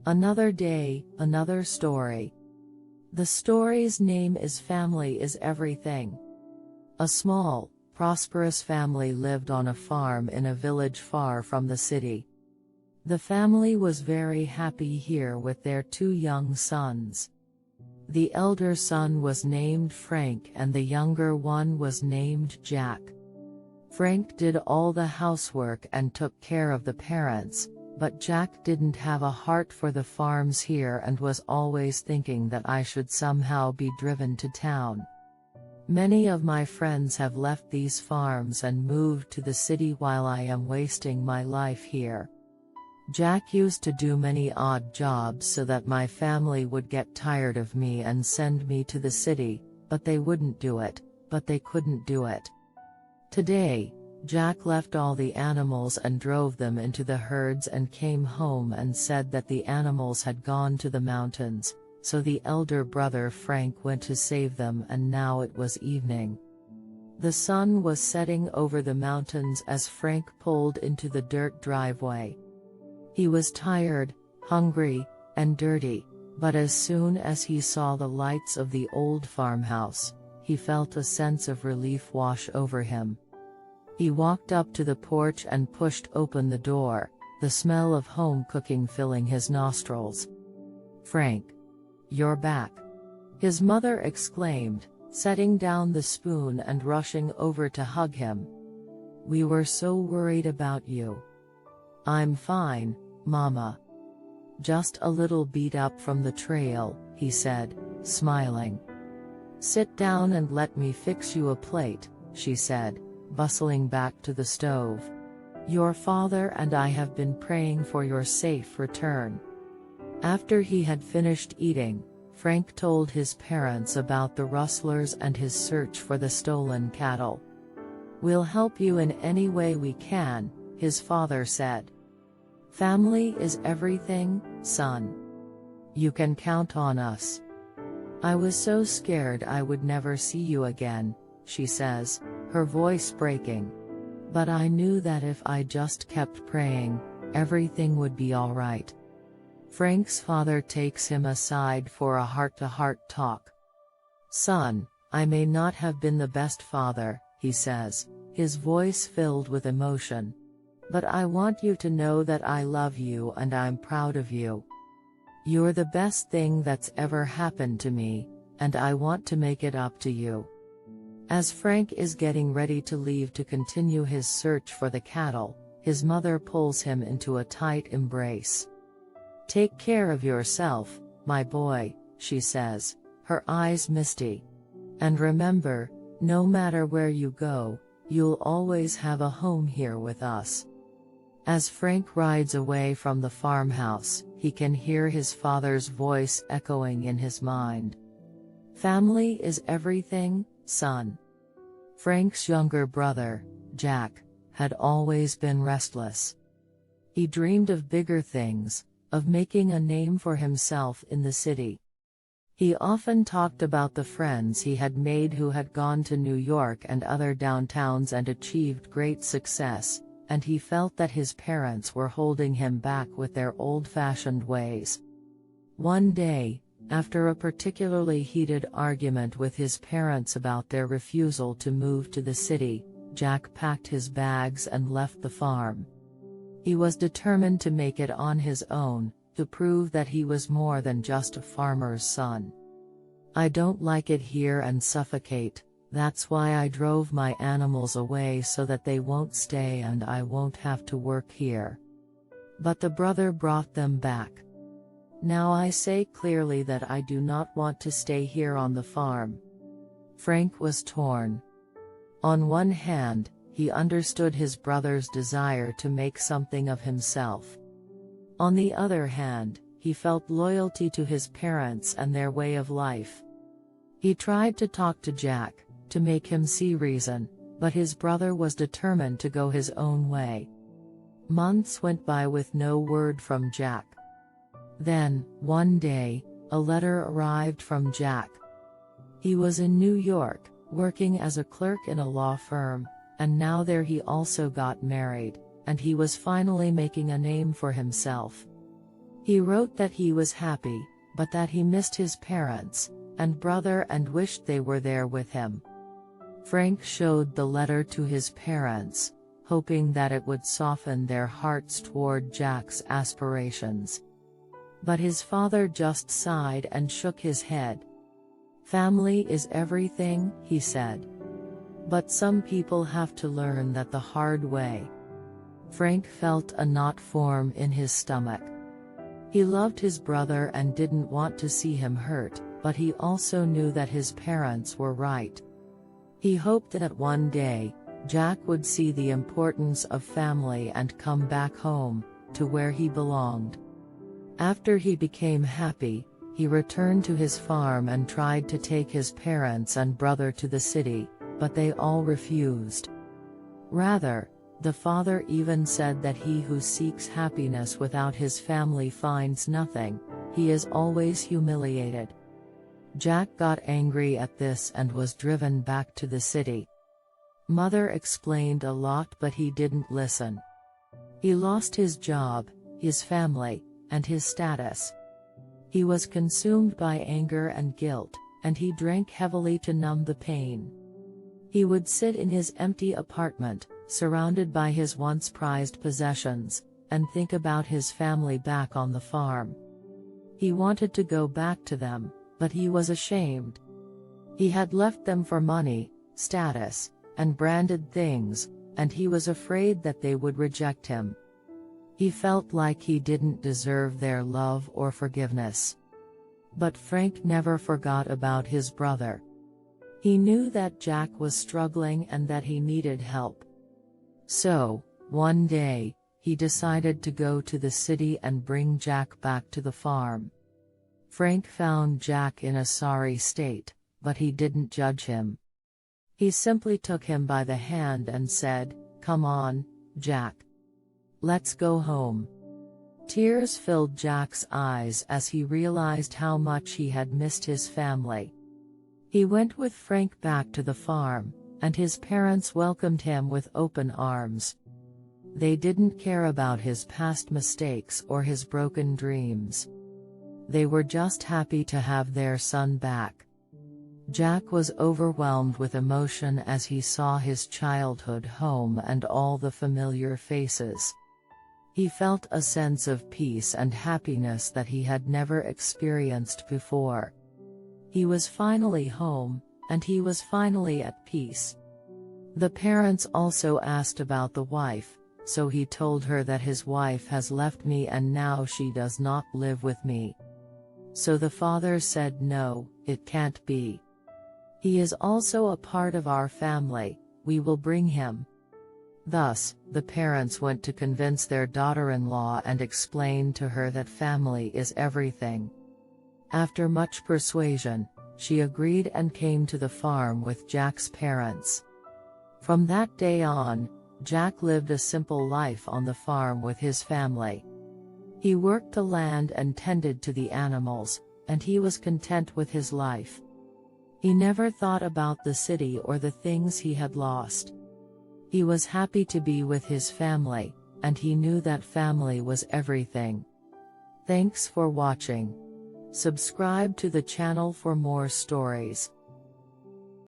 Another day, another story. The story's name is Family is Everything. A small, prosperous family lived on a farm in a village far from the city. The family was very happy here with their 2 young sons. The elder son was named Frank and the younger one was named Jack. Frank did all the housework and took care of the parents, but Jack didn't have a heart for the farms here and was always thinking that I should somehow be driven to town. Many of my friends have left these farms and moved to the city while I am wasting my life here. Jack used to do many odd jobs so that my family would get tired of me and send me to the city, but they wouldn't do it, but they couldn't do it. Today, Jack left all the animals and drove them into the herds and came home and said that the animals had gone to the mountains, so the elder brother Frank went to save them and now it was evening. The sun was setting over the mountains as Frank pulled into the dirt driveway. He was tired, hungry, and dirty, but as soon as he saw the lights of the old farmhouse, he felt a sense of relief wash over him. He walked up to the porch and pushed open the door, the smell of home cooking filling his nostrils. "Frank, you're back," his mother exclaimed, setting down the spoon and rushing over to hug him. "We were so worried about you." "I'm fine, Mama. Just a little beat up from the trail," he said, smiling. "Sit down and let me fix you a plate," she said, bustling back to the stove. "Your father and I have been praying for your safe return." After he had finished eating, Frank told his parents about the rustlers and his search for the stolen cattle. "We'll help you in any way we can," his father said. "Family is everything, son. You can count on us." "I was so scared I would never see you again," she says, her voice breaking. "But I knew that if I just kept praying, everything would be all right." Frank's father takes him aside for a heart-to-heart talk. "Son, I may not have been the best father," he says, his voice filled with emotion. "But I want you to know that I love you and I'm proud of you. You're the best thing that's ever happened to me, and I want to make it up to you." As Frank is getting ready to leave to continue his search for the cattle, his mother pulls him into a tight embrace. "Take care of yourself, my boy," she says, her eyes misty. "And remember, no matter where you go, you'll always have a home here with us." As Frank rides away from the farmhouse, he can hear his father's voice echoing in his mind. "Family is everything, son." Frank's younger brother, Jack, had always been restless. He dreamed of bigger things, of making a name for himself in the city. He often talked about the friends he had made who had gone to New York and other downtowns and achieved great success, and he felt that his parents were holding him back with their old-fashioned ways. One day, after a particularly heated argument with his parents about their refusal to move to the city, Jack packed his bags and left the farm. He was determined to make it on his own, to prove that he was more than just a farmer's son. "I don't like it here and suffocate, that's why I drove my animals away so that they won't stay and I won't have to work here." But the brother brought them back. "Now I say clearly that I do not want to stay here on the farm." Frank was torn. On one hand, he understood his brother's desire to make something of himself. On the other hand, he felt loyalty to his parents and their way of life. He tried to talk to Jack, to make him see reason, but his brother was determined to go his own way. Months went by with no word from Jack. Then, one day, a letter arrived from Jack. He was in New York, working as a clerk in a law firm, and now there he also got married, and he was finally making a name for himself. He wrote that he was happy, but that he missed his parents and brother and wished they were there with him. Frank showed the letter to his parents, hoping that it would soften their hearts toward Jack's aspirations. But his father just sighed and shook his head. "Family is everything," he said. "But some people have to learn that the hard way." Frank felt a knot form in his stomach. He loved his brother and didn't want to see him hurt, but he also knew that his parents were right. He hoped that one day, Jack would see the importance of family and come back home, to where he belonged. After he became happy, he returned to his farm and tried to take his parents and brother to the city, but they all refused. Rather, the father even said that he who seeks happiness without his family finds nothing. He is always humiliated. Jack got angry at this and was driven back to the city. Mother explained a lot, but he didn't listen. He lost his job, his family, and his status. He was consumed by anger and guilt, and he drank heavily to numb the pain. He would sit in his empty apartment, surrounded by his once prized possessions, and think about his family back on the farm. He wanted to go back to them, but he was ashamed. He had left them for money, status, and branded things, and he was afraid that they would reject him. He felt like he didn't deserve their love or forgiveness. But Frank never forgot about his brother. He knew that Jack was struggling and that he needed help. So, one day, he decided to go to the city and bring Jack back to the farm. Frank found Jack in a sorry state, but he didn't judge him. He simply took him by the hand and said, "Come on, Jack. Let's go home." Tears filled Jack's eyes as he realized how much he had missed his family. He went with Frank back to the farm, and his parents welcomed him with open arms. They didn't care about his past mistakes or his broken dreams. They were just happy to have their son back. Jack was overwhelmed with emotion as he saw his childhood home and all the familiar faces. He felt a sense of peace and happiness that he had never experienced before. He was finally home, and he was finally at peace. The parents also asked about the wife, so he told her that his wife has left me and now she does not live with me. So the father said, "No, it can't be. He is also a part of our family, we will bring him." Thus, the parents went to convince their daughter-in-law and explained to her that family is everything. After much persuasion, she agreed and came to the farm with Jack's parents. From that day on, Jack lived a simple life on the farm with his family. He worked the land and tended to the animals, and he was content with his life. He never thought about the city or the things he had lost. He was happy to be with his family, and he knew that family was everything. Thanks for watching. Subscribe to the channel for more stories.